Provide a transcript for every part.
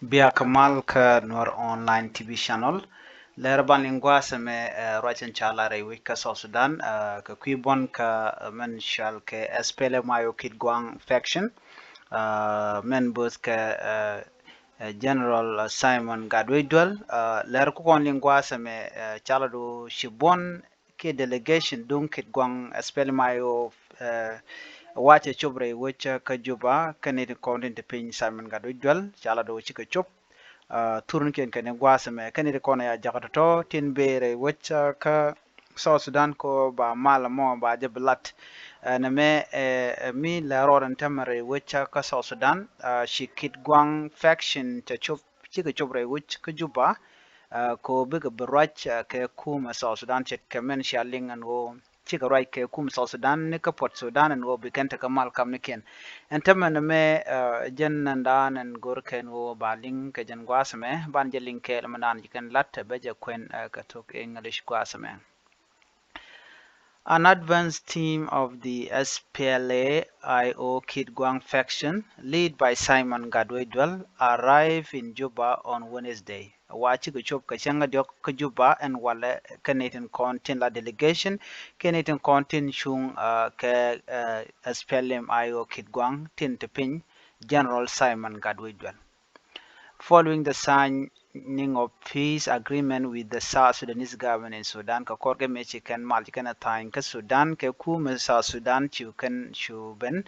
Bia Kamal ka Noor Online TV channel. Lerban lingwa seme rochen chala re wika South Sudan ka kwibon ka men shal ke SPLM mayo kid gwang faction men both ka General Simon Gadwidwell ler ko kon lingwa seme chala do shibon ke delegation dun kid gwang SPLM mayo wache chobre wecha ka juba kanedi kontin te pin Simon Gadwidwell chala do chika chop turun ken kene gwaseme kani de kona ya jagato to tin bere wacca ka South Sudan ko ba mala mo ba je blat na me mi la roran tamare wacca ka South Sudan shi kit gwang faction ta chop chika chobre wacca ka juba ko biga barach ke kuma South Sudan chet kamen shaling an go chika right ke kuma South Sudan ne ka Port Sudan an go bikenta ka mal kam ne ken entamen me jen nanda nan gor ken go baling ke jen gwasme ban je linke manan jiken lat be je kwen ka tok English gwasme. An advanced team of the SPLA-IO Kit Gwang faction, led by Simon Gadwedwell, arrived in Juba on Wednesday. Wachi Kuchop Kachanga Diok Kajuba and Wale Canadian Contin La delegation, Canadian Contin Shung Ke SPLM-IO Kit Gwang Tin Tepin, General Simon Gadwedwell. Following the signing of peace agreement with the South Sudanese government in Sudan, ka korge mechi kan malti kan atain ka Sudan ke kuma South Sudan chu kan shuben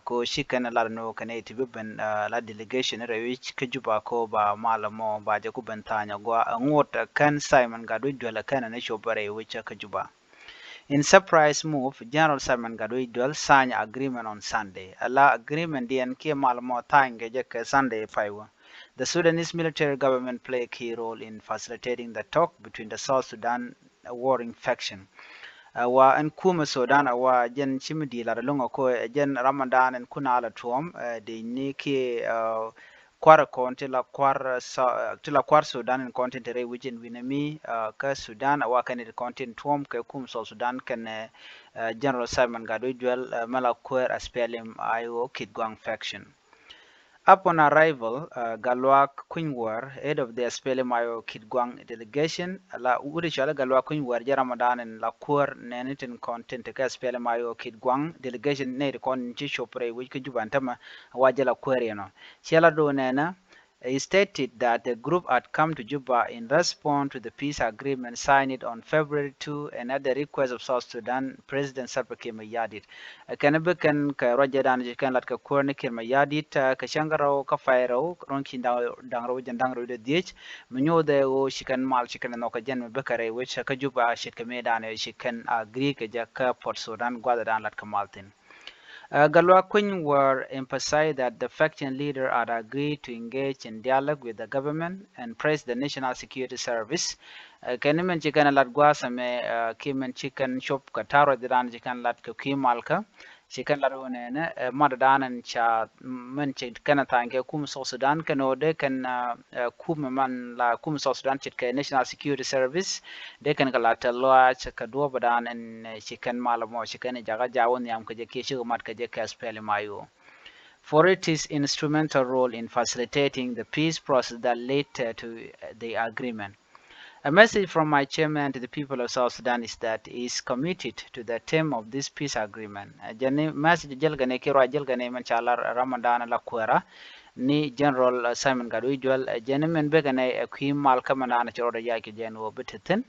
ko shi kan la no kan eti ben la delegation rewich ka juba ko ba malamo ba je ku ben tanya gwa ngot kan Simon Gadu Dwela kan ne shobare which ka juba. In surprise move, General Simon Gadoidel signed agreement on Sunday. Allah agreement DNK malamo tange je Sunday 5. The Sudanese military government play a key role in facilitating the talk between the South Sudan warring faction. Wa en kuma Sudan wa jen chimidi la lunga ko jen Ramadan en kuna ala tuom de ni ki kwara konti la kwar Sudan en konti tere wijin winami ka Sudan wa kan de konti tuom ke kum Sudan kan General Simon Gadoidwell mala kwer aspelim IO Kidgwang faction. Upon arrival, Galwak Quinwar, head of the SPLMIO Kidguang delegation, la Urichala Galwak Quinwar, Ramadan and Lakur Nanitin content ke SPLMIO Kidguang delegation ne kon chishopre which kujubantama wajala queriano. Chiala do nena. He stated that the group had come to Juba in response to the peace agreement signed on February 2 and at the request of South Sudan President Salva Kiir Mayardit. Kanabe kan ka roja dan jikan lat ka korne Kiir Mayardit ka shangaro ka fairo ronkin dangro jandangro de diech menyo de o shikan mal shikan no ka jen bekare which ka Juba shit ka medan shikan agree ka jaka Port Sudan gwada dan lat ka maltin. Galwakwin were emphasized that the faction leader had agreed to engage in dialogue with the government and praised the National Security Service. Kanimen chikan lat gwasame kimen chikan shop kataro diran chikan lat kimalka chikan lat wonene madadan cha men chikan tanke kum South Sudan kanode kan kum man la kum South Sudan chitke National Security Service de kan kalata loa chakadwa badan en chikan malamo chikan jaga jawon yam kaje kishi mat kaje kaspele mayo. For its instrumental role in facilitating the peace process that led to the agreement. A message from my chairman to the people of South Sudan is that he is committed to the term of this peace agreement. Jani message jalgane kiro jalgane manchala Ramadan la kuera ni General Simon Gaduijual jani men begane kui mal kamana na choro yaki janu bititin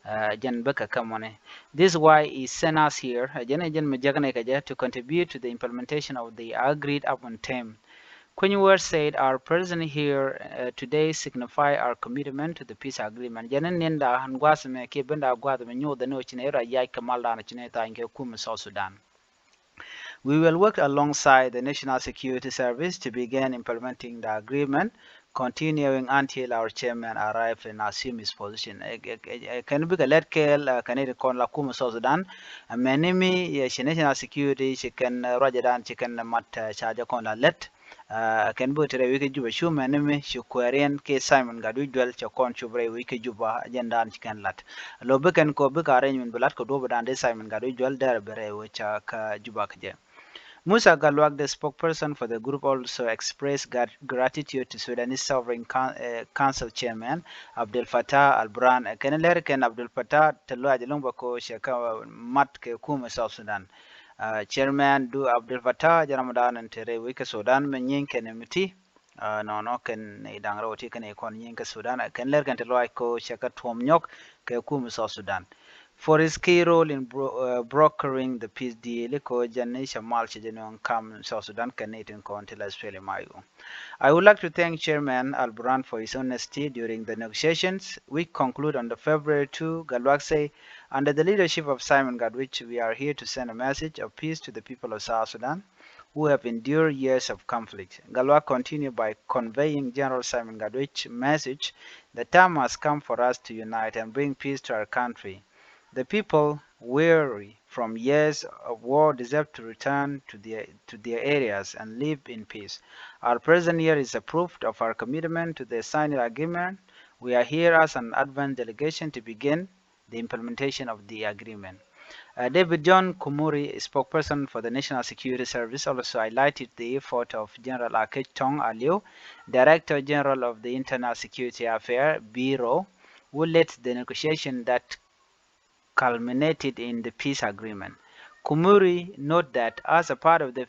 jan beka kamone. This is why he sent us here jani jan majagane kaja to contribute to the implementation of the agreed upon term. Quinwar said our presence here today signify our commitment to the peace agreement. Janen nenda hangwasme ke benda gwada menyo the no chinera yai kamalda na chineta inke kum South Sudan. We will work alongside the National Security Service to begin implementing the agreement, continuing until our chairman arrives and assumes his position. Can be let kel Canadian kon la kum South Sudan. Menimi National Security chicken Rajadan chicken mat charge kon la let. Ken bu tere wiki juba shume nimi shukwarian ke Simon Gadu Dwell chakon chubre wiki juba agendan chicken lat. Lobe ken ko bika arrangement bulat ko dobo dande Simon Gadu Dwell der bere which ka juba kaje. Musa Galwak, the spokesperson for the group, also expressed gratitude to Sudanese Sovereign Council Chairman Abdel Fattah al-Burhan. Keneler ken Abdel Fattah telo ajalung bako shaka mat ke kuma South Sudan. Chairman du Abdel Fattah jaramadan and tere wika Sudan menyin kenemiti. No ken idang rawati ken ikon yin ke Sudan. Keneler ken telo ko shaka tuomnyok ke kuma South Sudan. For his key role in brokering the peace deal, ko janne shamal chejeno kam South Sudan Canadian Council Australia Mayu. I would like to thank Chairman Al-Burhan for his honesty during the negotiations. We conclude on the February 2, Galwak say, under the leadership of Simon Gadwich, we are here to send a message of peace to the people of South Sudan who have endured years of conflict. Galwak continued by conveying General Simon Gadwich's message: the time has come for us to unite and bring peace to our country. The people, weary from years of war, deserve to return to their areas and live in peace. Our presence here is a proof of our commitment to the signed agreement. We are here as an advance delegation to begin the implementation of the agreement. David John Kumuri, spokesperson for the National Security Service, also highlighted the effort of General Akech Tong Aliu, Director General of the Internal Security Affairs Bureau, who led the negotiation that culminated in the peace agreement. Kumuri noted that as a part of the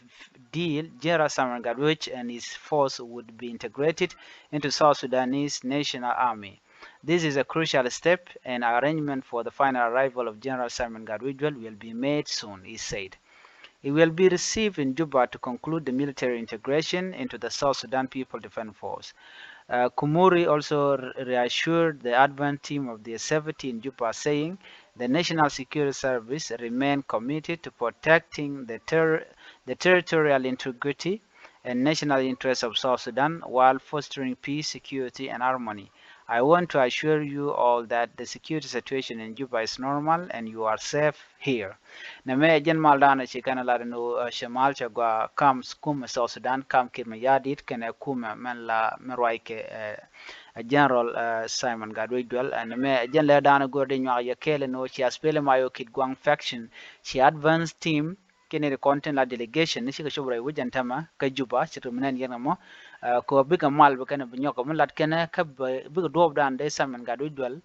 deal, General Simon Gadwich and his force would be integrated into South Sudanese National Army. This is a crucial step, and arrangement for the final arrival of General Simon Gadwich will be made soon, he said. He will be received in Juba to conclude the military integration into the South Sudan People Defense Force. Kumuri also reassured the advance team of the safety in Juba, saying the National Security Service remain committed to protecting the territorial integrity and national interests of South Sudan while fostering peace, security, and harmony. I want to assure you all that the security situation in Juba is normal and you are safe here. Name jen maldana chikana la no shamal chagwa kam kum South Sudan kam kirma yadit kene kuma men la merwaike General Simon Gadwig Dwell and me jen le dana gorde nywa ya kele no chi aspele mayo kid gwang faction chi advanced team kene the content la delegation ni shika shobra wujan tama ka Juba chitu menen yana mo ko biga mal ba kana binyo ko lat kana ka biga dob dan de Simon Gadwig Dwell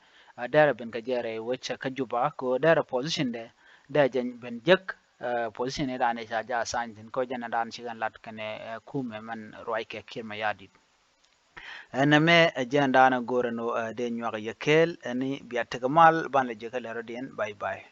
dara ben ka jere wacce ka Juba ko dara position de da jan ben jek position ne da ne sha ja sanjin ko jana dan shigan lat kane kume man roike kirma yadi ana me ajanda na gore no de nywa yakel ani biya tagamal ban le jekal rodien bye bye